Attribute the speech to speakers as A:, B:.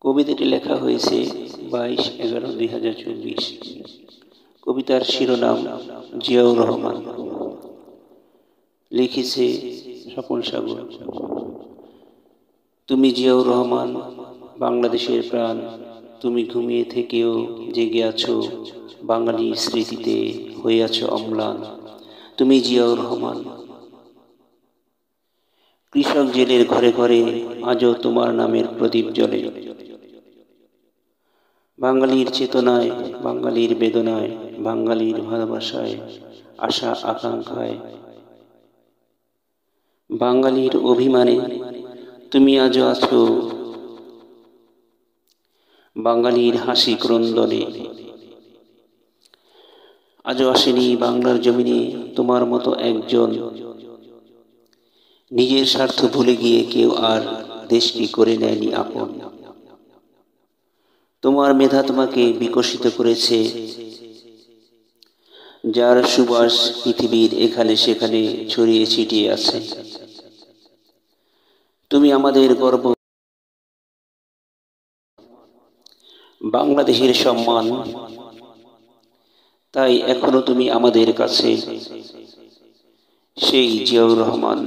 A: কবিতাটি লেখা হয়েছে 22/11/2024। কবিতার শিরোনাম জিয়াউর রহমান, লিখেছে স্বপন সাগর। তুমি জিয়াউর রহমান, বাংলাদেশের প্রাণ। তুমি ঘুমিয়ে থেকেও জেগে আছো বাঙালির স্মৃতিতে, হয়ে আছো অম্লান। তুমি জিয়াউর রহমান। কৃষক জেলের ঘরে ঘরে আজও তোমার নামের প্রদীপ জ্বলে। বাঙালির চেতনায়, বাঙালির বেদনায়, বাঙালির ভালোবাসায়, আশা আকাঙ্ক্ষায়, বাঙালির অভিমানে তুমি আজও আছো বাঙালির হাসি ক্রন্দনে। আজও আসেনি বাংলার জমিনে তোমার মতো একজন। নিজের স্বার্থ ভুলে গিয়ে কেউ আর দেশকে করে নেয়নি আপন। তোমার মেধা তোমাকে বিকশিত করেছে, যার সুবাস পৃথিবীর এখানে সেখানে ছড়িয়ে ছিটিয়ে আছে। তুমি আমাদের গর্ব, বাংলাদেশের সম্মান। তাই এখনো তুমি আমাদের কাছে সেই জিয়াউর রহমান।